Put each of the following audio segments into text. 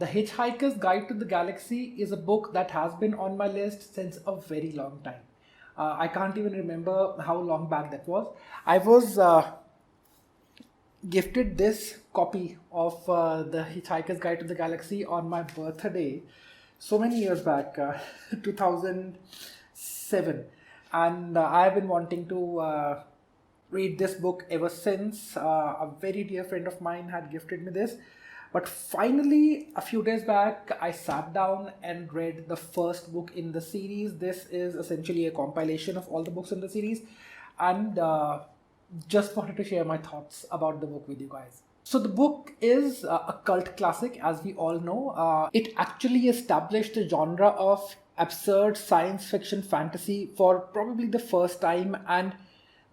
The Hitchhiker's Guide to the Galaxy is a book that has been on my list since a very long time. I can't even remember how long back that was. I was gifted this copy of the Hitchhiker's Guide to the Galaxy on my birthday so many years back, 2007. And I've been wanting to read this book ever since. A very dear friend of mine had gifted me this. But finally, a few days back, I sat down and read the first book in the series. This is essentially a compilation of all the books in the series. And just wanted to share my thoughts about the book with you guys. So the book is a cult classic, as we all know. It actually established the genre of absurd science fiction fantasy for probably the first time, and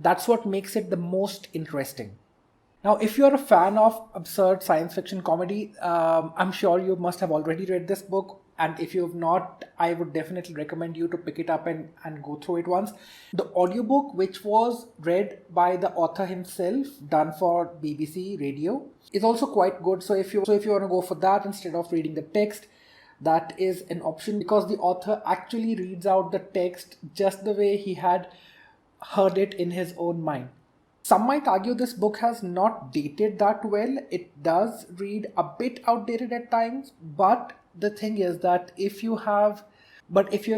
that's what makes it the most interesting. Now, if you're a fan of absurd science fiction comedy, I'm sure you must have already read this book. And if you have not, I would definitely recommend you to pick it up and go through it once. The audiobook, which was read by the author himself, done for BBC Radio, is also quite good. So if you want to go for that instead of reading the text, that is an option, because the author actually reads out the text just the way he had heard it in his own mind. Some might argue this book has not dated that well. It does read a bit outdated at times, but the thing is that if you have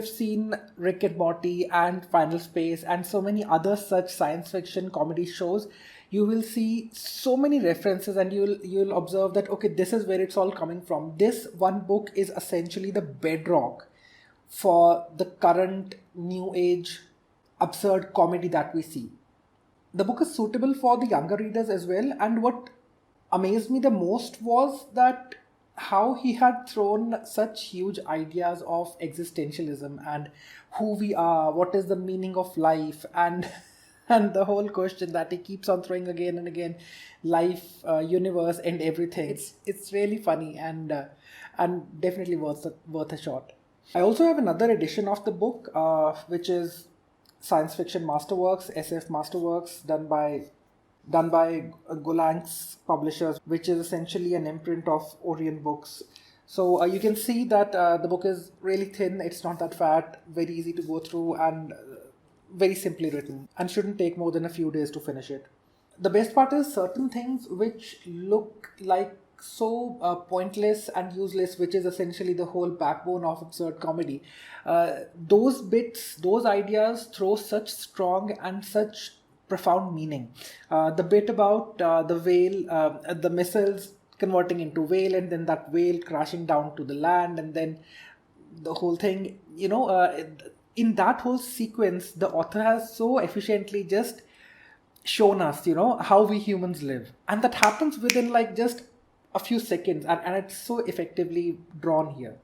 seen Rick and Morty and Final Space and so many other such science fiction comedy shows, you will see so many references, and you'll observe that, okay, this is where it's all coming from. This one book is essentially the bedrock for the current new age absurd comedy that we see. The book is suitable for the younger readers as well, and what amazed me the most was that how he had thrown such huge ideas of existentialism and who we are, what is the meaning of life, and and the whole question that he keeps on throwing again and again, life, universe, and everything. It's really funny and definitely worth a shot. I also have another edition of the book, which is Science Fiction Masterworks, SF Masterworks, done by Gollancz Publishers, which is essentially an imprint of Orion Books. So you can see that the book is really thin, it's not that fat, very easy to go through, and very simply written, and shouldn't take more than a few days to finish it. The best part is certain things which look like so pointless and useless, which is essentially the whole backbone of absurd comedy. Those bits, those ideas throw such strong and such profound meaning. The bit about the whale, the missiles converting into whale, and then that whale crashing down to the land, and then the whole thing, in that whole sequence, the author has so efficiently just shown us, how we humans live. And that happens within like just a few seconds, and it's so effectively drawn here.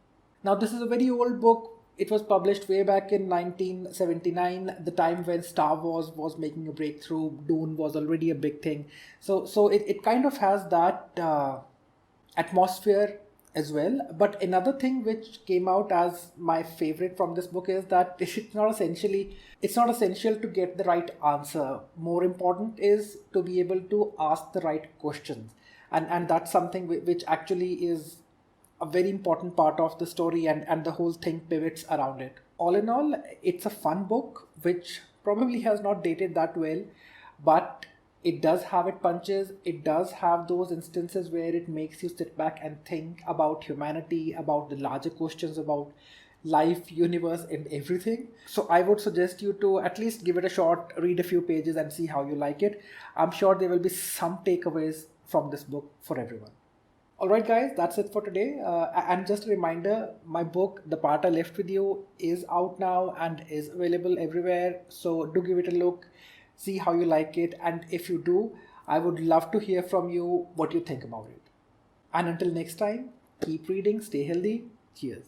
Now, this is a very old book. It was published way back in 1979, the time when Star Wars was making a breakthrough. Dune was already a big thing. So it kind of has that atmosphere as well. But another thing which came out as my favorite from this book is that it's not essential to get the right answer. More important is to be able to ask the right questions. And that's something which actually is a very important part of the story, and the whole thing pivots around it. All in all, it's a fun book which probably has not dated that well, but it does have its punches. It does have those instances where it makes you sit back and think about humanity, about the larger questions about life, universe, and everything. So I would suggest you to at least give it a shot, read a few pages and see how you like it. I'm sure there will be some takeaways from this book for everyone. Alright guys, that's it for today. And just a reminder, my book, The Part I Left With You, is out now and is available everywhere. So do give it a look, see how you like it. And if you do, I would love to hear from you what you think about it. And until next time, keep reading, stay healthy. Cheers.